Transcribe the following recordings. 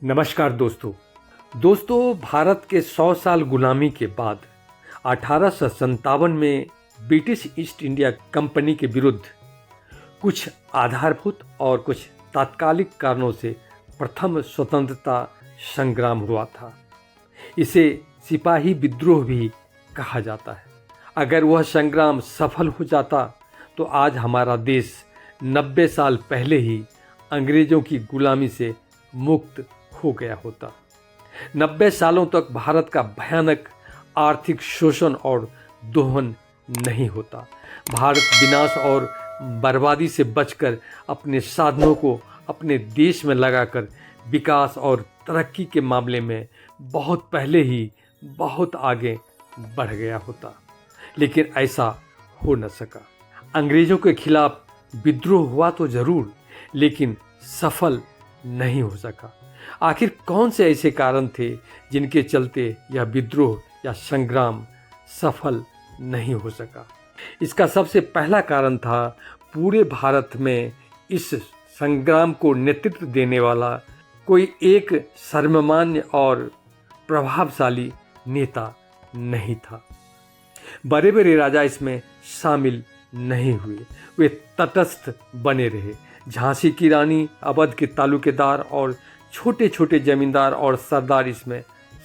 नमस्कार दोस्तों भारत के 100 साल गुलामी के बाद 1857 में ब्रिटिश ईस्ट इंडिया कंपनी के विरुद्ध कुछ आधारभूत और कुछ तात्कालिक कारणों से प्रथम स्वतंत्रता संग्राम हुआ था। इसे सिपाही विद्रोह भी कहा जाता है। अगर वह संग्राम सफल हो जाता तो आज हमारा देश 90 साल पहले ही अंग्रेज़ों की गुलामी से मुक्त हो गया होता। 90 सालों तक भारत का भयानक आर्थिक शोषण और दोहन नहीं होता। भारत विनाश और बर्बादी से बचकर अपने साधनों को अपने देश में लगाकर विकास और तरक्की के मामले में बहुत पहले ही बहुत आगे बढ़ गया होता, लेकिन ऐसा हो न सका। अंग्रेज़ों के खिलाफ विद्रोह हुआ तो ज़रूर, लेकिन सफल नहीं हो सका। आखिर कौन से ऐसे कारण थे जिनके चलते यह विद्रोह या संग्राम सफल नहीं हो सका? इसका सबसे पहला कारण था पूरे भारत में इस संग्राम को नेतृत्व देने वाला कोई एक सर्वमान्य और प्रभावशाली नेता नहीं था। बड़े बड़े राजा इसमें शामिल नहीं हुए, वे तटस्थ बने रहे। झांसी की रानी, अवध के तालुकेदार और छोटे छोटे जमींदार और सरदार इसमें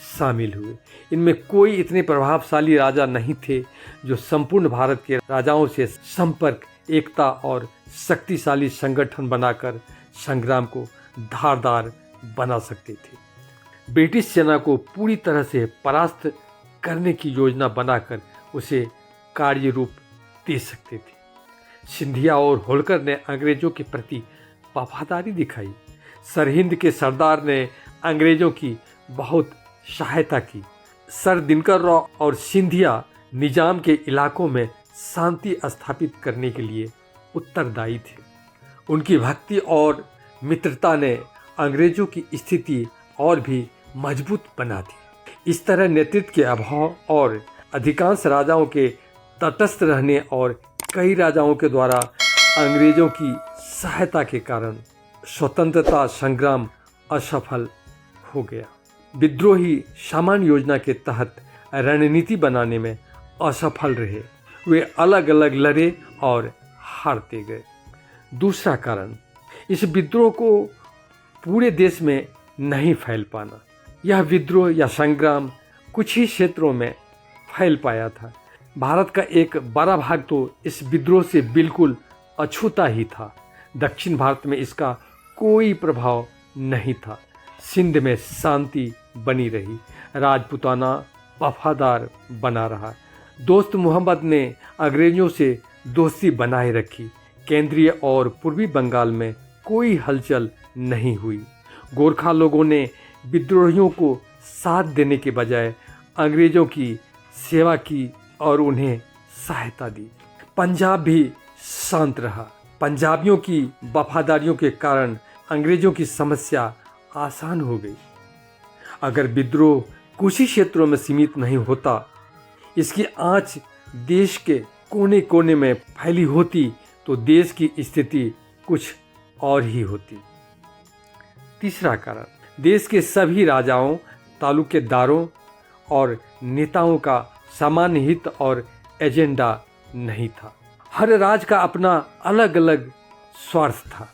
शामिल हुए। इनमें कोई इतने प्रभावशाली राजा नहीं थे जो संपूर्ण भारत के राजाओं से संपर्क, एकता और शक्तिशाली संगठन बनाकर संग्राम को धारदार बना सकते थे। ब्रिटिश सेना को पूरी तरह से परास्त करने की योजना बनाकर उसे कार्य रूप दे सकते थे। सिंधिया और होल्कर ने अंग्रेजों के प्रति वफादारी दिखाई। सरहिंद के सरदार ने अंग्रेजों की बहुत सहायता की। सर दिनकर राव और सिंधिया निजाम के इलाकों में शांति स्थापित करने के लिए उत्तरदायी थे। उनकी भक्ति और मित्रता ने अंग्रेजों की स्थिति और भी मजबूत बना दी। इस तरह नेतृत्व के अभाव और अधिकांश राजाओं के तटस्थ रहने और कई राजाओं के द्वारा अंग्रेजों की सहायता के कारण स्वतंत्रता संग्राम असफल हो गया। विद्रोही सामान्य योजना के तहत रणनीति बनाने में असफल रहे। वे अलग अलग लड़े और हारते गए। दूसरा कारण, इस विद्रोह को पूरे देश में नहीं फैल पाना। यह विद्रोह या संग्राम कुछ ही क्षेत्रों में फैल पाया था। भारत का एक बड़ा भाग तो इस विद्रोह से बिल्कुल अछूता ही था। दक्षिण भारत में इसका कोई प्रभाव नहीं था। सिंध में शांति बनी रही, राजपूताना वफादार बना रहा। दोस्त मोहम्मद ने अंग्रेजों से दोस्ती बनाए रखी। केंद्रीय और पूर्वी बंगाल में कोई हलचल नहीं हुई। गोरखा लोगों ने विद्रोहियों को साथ देने के बजाय अंग्रेजों की सेवा की और उन्हें सहायता दी। पंजाब भी शांत रहा। पंजाबियों की वफादारियों के कारण अंग्रेजों की समस्या आसान हो गई। अगर विद्रोह कुछ ही क्षेत्रों में सीमित नहीं होता, इसकी आंच देश के कोने कोने में फैली होती तो देश की स्थिति कुछ और ही होती। तीसरा कारण, देश के सभी राजाओं, तालुकेदारों और नेताओं का सामान्य हित और एजेंडा नहीं था। हर राज का अपना अलग अलग स्वार्थ था।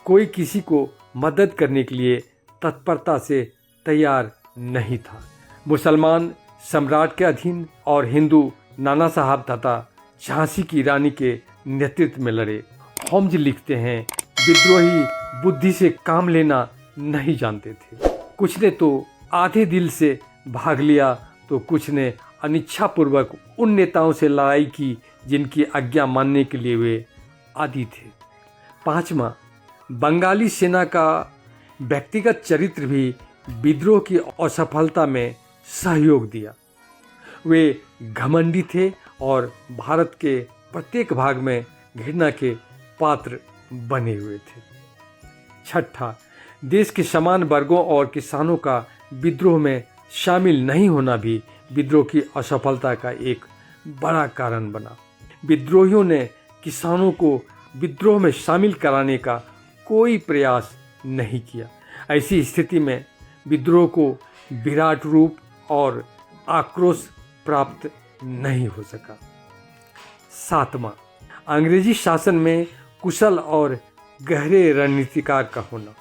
कोई किसी को मदद करने के लिए तत्परता से तैयार नहीं था। मुसलमान सम्राट के अधीन और हिंदू नाना साहब तथा झांसी की रानी के नेतृत्व में लड़े। होम्स लिखते हैं, विद्रोही बुद्धि से काम लेना नहीं जानते थे। कुछ ने तो आधे दिल से भाग लिया तो कुछ ने अनिच्छापूर्वक उन नेताओं से लड़ाई की जिनकी आज्ञा मानने के लिए वे आदी थे। पांचवा, बंगाली सेना का व्यक्तिगत चरित्र भी विद्रोह की असफलता में सहयोग दिया। वे घमंडी थे और भारत के प्रत्येक भाग में घृणा के पात्र बने हुए थे। छठा, देश के समान वर्गों और किसानों का विद्रोह में शामिल नहीं होना भी विद्रोह की असफलता का एक बड़ा कारण बना। विद्रोहियों ने किसानों को विद्रोह में शामिल कराने का कोई प्रयास नहीं किया। ऐसी स्थिति में विद्रोह को विराट रूप और आक्रोश प्राप्त नहीं हो सका। 7वां, अंग्रेजी शासन में कुशल और गहरे रणनीतिकार का होना।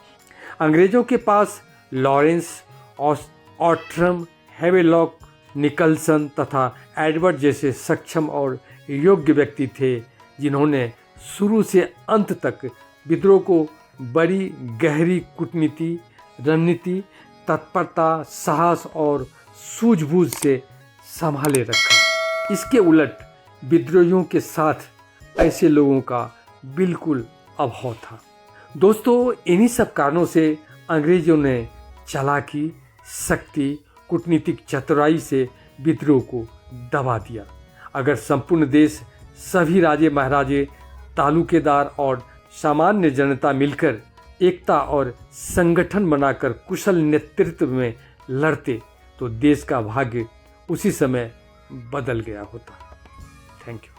अंग्रेजों के पास लॉरेंस, ऑट्रम, हेवेलॉक, निकलसन तथा एडवर्ड जैसे सक्षम और योग्य व्यक्ति थे, जिन्होंने शुरू से अंत तक विद्रोह को बड़ी गहरी कूटनीति, रणनीति, तत्परता, साहस और सूझबूझ से संभाले रखा। इसके उलट विद्रोहियों के साथ ऐसे लोगों का बिल्कुल अभाव था। दोस्तों, इन्हीं सब कारणों से अंग्रेजों ने चालाकी, शक्ति, कूटनीतिक चतुराई से विद्रोह को दबा दिया। अगर संपूर्ण देश, सभी राजे महाराजे, तालुकेदार और सामान्य जनता मिलकर एकता और संगठन बनाकर कुशल नेतृत्व में लड़ते तो देश का भाग्य उसी समय बदल गया होता। Thank you.